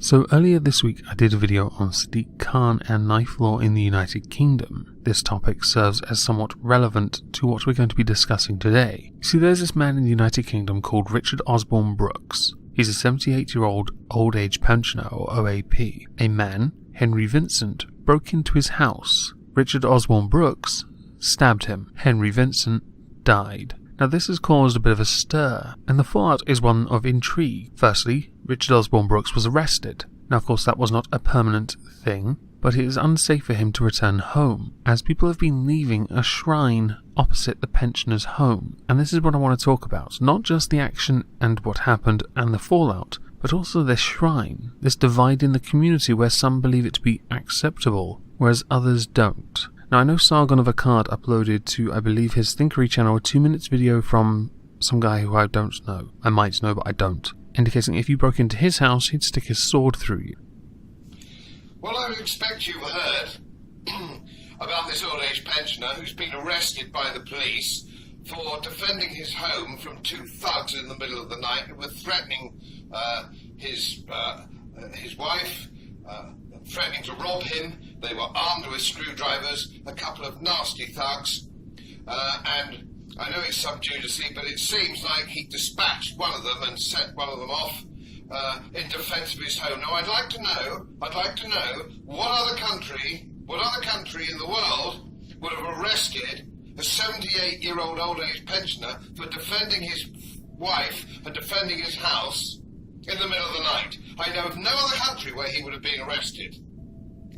So earlier this week I did a video on Sadiq Khan and knife law in the United Kingdom. This topic serves as somewhat relevant to what we're going to be discussing today. You see, there's this man in the United Kingdom called Richard Osborne Brooks. He's a 78-year-old old age pensioner, or OAP. A man, Henry Vincent, broke into his house. Richard Osborne Brooks stabbed him. Henry Vincent died. Now this has caused a bit of a stir, and the fallout is one of intrigue. Firstly, Richard Osborne Brooks was arrested. Now of course that was not a permanent thing, but it is unsafe for him to return home, as people have been leaving a shrine opposite the pensioner's home. And this is what I want to talk about, not just the action and what happened and the fallout, but also this shrine, this divide in the community where some believe it to be acceptable, whereas others don't. Now I know Sargon of Akkad uploaded to, I believe, his Thinkery channel a 2-minute video from some guy who I don't know. I might know, but I don't. Indicating if you broke into his house, he'd stick his sword through you. Well, I would expect you've heard about this old age pensioner who's been arrested by the police for defending his home from two thugs in the middle of the night who were threatening his wife, threatening to rob him. They were armed with screwdrivers, a couple of nasty thugs, and I know it's sub judice, but it seems like he dispatched one of them and sent one of them off in defence of his home. Now I'd like to know what other country in the world would have arrested a 78-year-old old age pensioner for defending his wife and defending his house in the middle of the night. I know of no other country where he would have been arrested.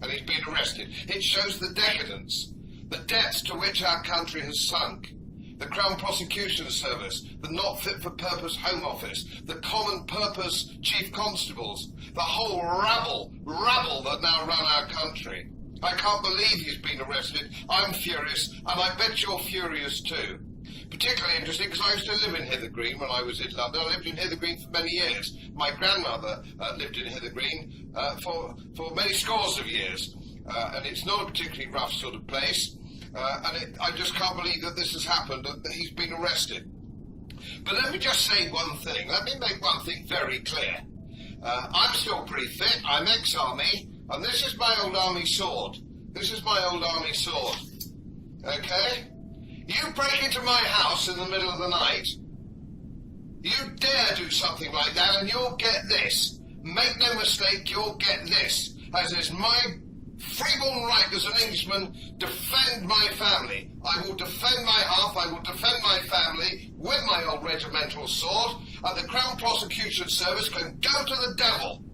And he's been arrested. It shows the decadence, the depths to which our country has sunk. The Crown Prosecution Service, the Not Fit for Purpose Home Office, the Common Purpose Chief Constables, the whole rabble that now run our country. I can't believe he's been arrested. I'm furious, and I bet you're furious too. Particularly interesting because I used to live in Hither Green when I was in London. I lived in Hither Green for many years. My grandmother lived in Hither Green for many scores of years. And it's not a particularly rough sort of place. I just can't believe that this has happened, that he's been arrested. But let me just say one thing. Let me make one thing very clear. I'm still pretty fit. I'm ex-army. And this is my old army sword. Okay? You break into my house in the middle of the night, you dare do something like that, and you'll get this. Make no mistake, you'll get this, as is my freeborn right as an Englishman, defend my family. I will defend my hearth, I will defend my family with my old regimental sword, and the Crown Prosecution Service can go to the devil.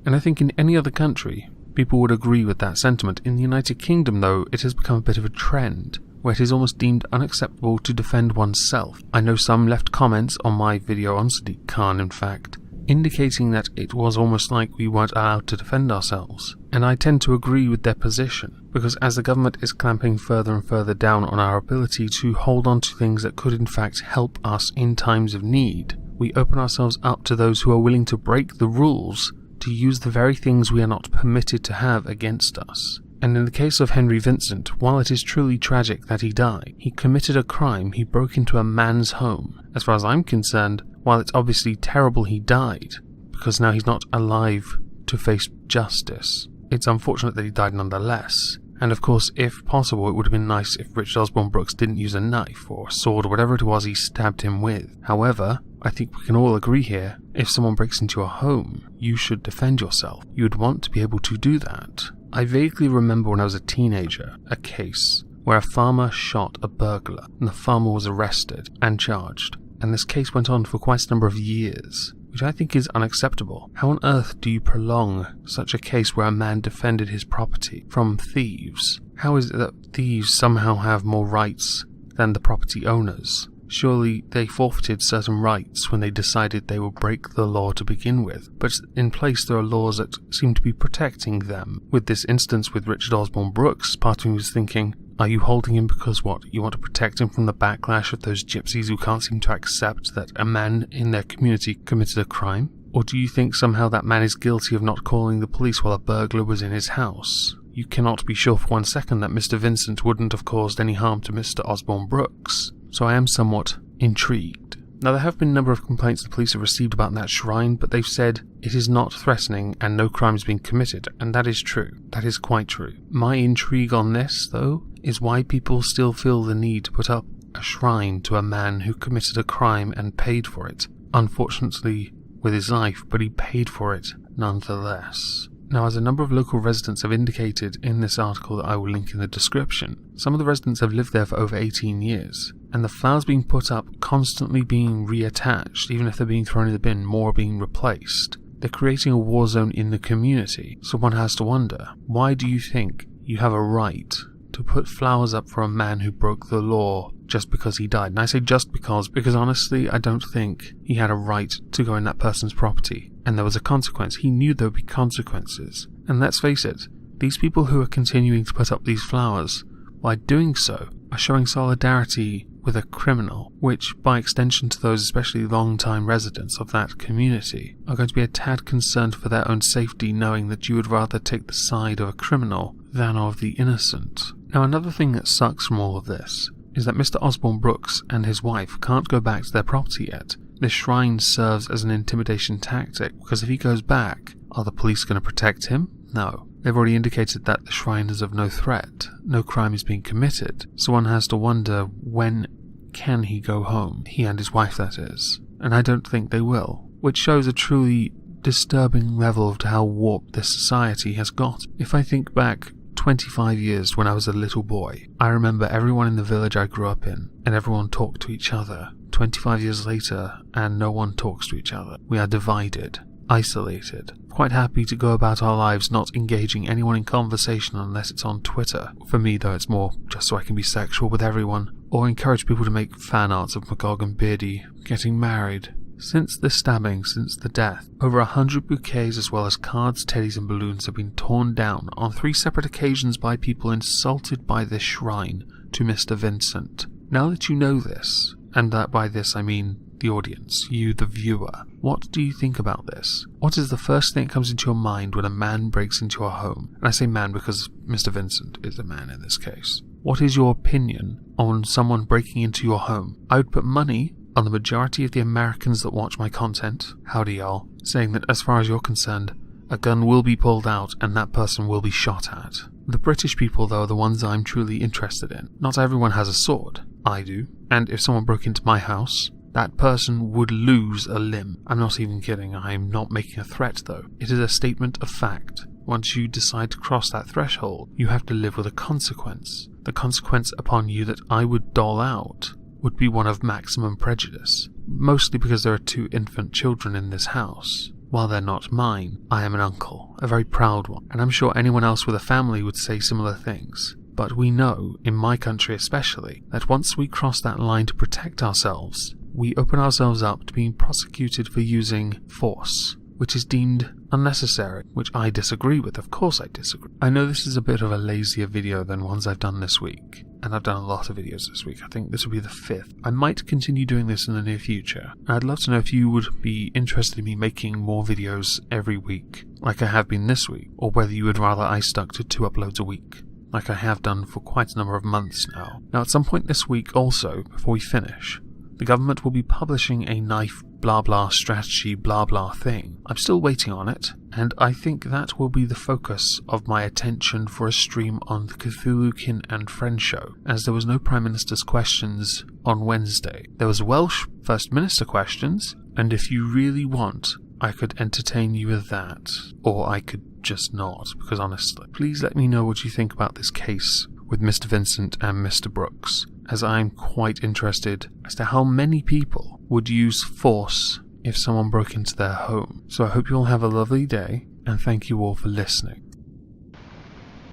And I think in any other country, people would agree with that sentiment. In the United Kingdom, though, it has become a bit of a trend, where it is almost deemed unacceptable to defend oneself. I know some left comments on my video on Sadiq Khan, in fact, indicating that it was almost like we weren't allowed to defend ourselves. And I tend to agree with their position, because as the government is clamping further and further down on our ability to hold on to things that could in fact help us in times of need, we open ourselves up to those who are willing to break the rules to use the very things we are not permitted to have against us. And in the case of Henry Vincent, while it is truly tragic that he died, he committed a crime. He broke into a man's home. As far as I'm concerned, while it's obviously terrible he died, because now he's not alive to face justice, it's unfortunate that he died nonetheless. And of course, if possible, it would have been nice if Richard Osborne Brooks didn't use a knife or a sword or whatever it was he stabbed him with. However, I think we can all agree here, if someone breaks into your home, you should defend yourself. You would want to be able to do that. I vaguely remember when I was a teenager, a case where a farmer shot a burglar, and the farmer was arrested and charged. And this case went on for quite a number of years, which I think is unacceptable. How on earth do you prolong such a case where a man defended his property from thieves? How is it that thieves somehow have more rights than the property owners? Surely they forfeited certain rights when they decided they would break the law to begin with, but in place there are laws that seem to be protecting them. With this instance with Richard Osborne Brooks, part of me was thinking, are you holding him because what? You want to protect him from the backlash of those gypsies who can't seem to accept that a man in their community committed a crime? Or do you think somehow that man is guilty of not calling the police while a burglar was in his house? You cannot be sure for 1 second that Mr. Vincent wouldn't have caused any harm to Mr. Osborne Brooks. So I am somewhat intrigued. Now, there have been a number of complaints the police have received about that shrine, but they've said it is not threatening and no crime has been committed, and that is true. That is quite true. My intrigue on this, though, is why people still feel the need to put up a shrine to a man who committed a crime and paid for it. Unfortunately, with his life, but he paid for it nonetheless. Now, as a number of local residents have indicated in this article that I will link in the description, some of the residents have lived there for over 18 years, and the flowers being put up constantly being reattached, even if they're being thrown in the bin, more being replaced. They're creating a war zone in the community, so one has to wonder, why do you think you have a right to put flowers up for a man who broke the law just because he died? And I say just because honestly, I don't think he had a right to go in that person's property. And there was a consequence. He knew there would be consequences. And let's face it, these people who are continuing to put up these flowers, by doing so, are showing solidarity with a criminal, which, by extension to those especially long-time residents of that community, are going to be a tad concerned for their own safety, knowing that you would rather take the side of a criminal than of the innocent. Now, another thing that sucks from all of this is that Mr. Osborne Brooks and his wife can't go back to their property yet. This shrine serves as an intimidation tactic, because if he goes back, are the police going to protect him? No. They've already indicated that the shrine is of no threat, no crime is being committed, so one has to wonder, when can he go home? He and his wife, that is. And I don't think they will, which shows a truly disturbing level of how warped this society has got. If I think back 25 years when I was a little boy, I remember everyone in the village I grew up in, and everyone talked to each other. 25 years later, and no one talks to each other. We are divided, isolated, quite happy to go about our lives not engaging anyone in conversation unless it's on Twitter. For me, though, it's more just so I can be sexual with everyone, or encourage people to make fan arts of Magog and Beardy getting married. Since the stabbing, since the death, over 100 bouquets as well as cards, teddies and balloons have been torn down on 3 separate occasions by people insulted by this shrine to Mr. Vincent. Now that you know this, and that by this I mean the audience, you the viewer, what do you think about this? What is the first thing that comes into your mind when a man breaks into your home? And I say man because Mr. Vincent is a man in this case. What is your opinion on someone breaking into your home? I would put money on the majority of the Americans that watch my content, howdy y'all, saying that as far as you're concerned, a gun will be pulled out and that person will be shot at. The British people, though, are the ones I'm truly interested in. Not everyone has a sword. I do. And if someone broke into my house, that person would lose a limb. I'm not even kidding. I'm not making a threat, though. It is a statement of fact. Once you decide to cross that threshold, you have to live with a consequence. The consequence upon you that I would dole out would be one of maximum prejudice. Mostly because there are 2 infant children in this house. While they're not mine, I am an uncle, a very proud one, and I'm sure anyone else with a family would say similar things. But we know, in my country especially, that once we cross that line to protect ourselves, we open ourselves up to being prosecuted for using force, which is deemed unnecessary, which I disagree with. Of course I disagree. I know this is a bit of a lazier video than ones I've done this week, and I've done a lot of videos this week. I think this will be the 5th. I might continue doing this in the near future, and I'd love to know if you would be interested in me making more videos every week, like I have been this week, or whether you would rather I stuck to 2 uploads a week, like I have done for quite a number of months now. Now, at some point this week also, before we finish, the government will be publishing a knife blah blah strategy blah blah thing. I'm still waiting on it, and I think that will be the focus of my attention for a stream on the Cthulhu-Kin and Friend show, as there was no Prime Minister's questions on Wednesday. There was Welsh First Minister questions, and if you really want, I could entertain you with that, or I could just not, because honestly, please let me know what you think about this case with Mr. Vincent and Mr. Brooks, as I'm quite interested as to how many people would use force if someone broke into their home. So I hope you all have a lovely day, and thank you all for listening.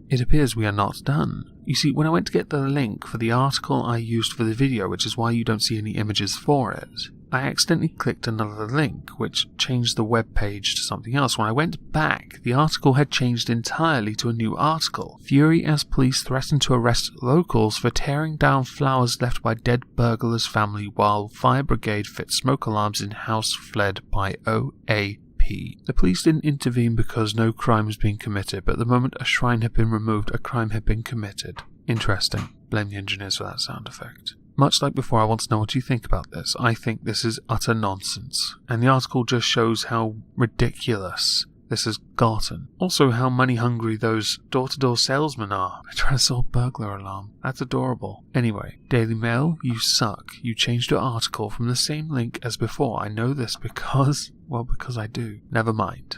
It appears we are not done. You see, when I went to get the link for the article I used for the video, which is why you don't see any images for it, I accidentally clicked another link, which changed the web page to something else. When I went back, the article had changed entirely to a new article. Fury as police threaten to arrest locals for tearing down flowers left by dead burglar's family while fire brigade fits smoke alarms in house fled by OAP. The police didn't intervene because no crime was being committed, but the moment a shrine had been removed, a crime had been committed. Interesting. Blame the engineers for that sound effect. Much like before, I want to know what you think about this. I think this is utter nonsense, and the article just shows how ridiculous this has gotten. Also, how money-hungry those door-to-door salesmen are. They're trying to sell a burglar alarm. That's adorable. Anyway, Daily Mail, you suck. You changed your article from the same link as before. I know this because I do. Never mind.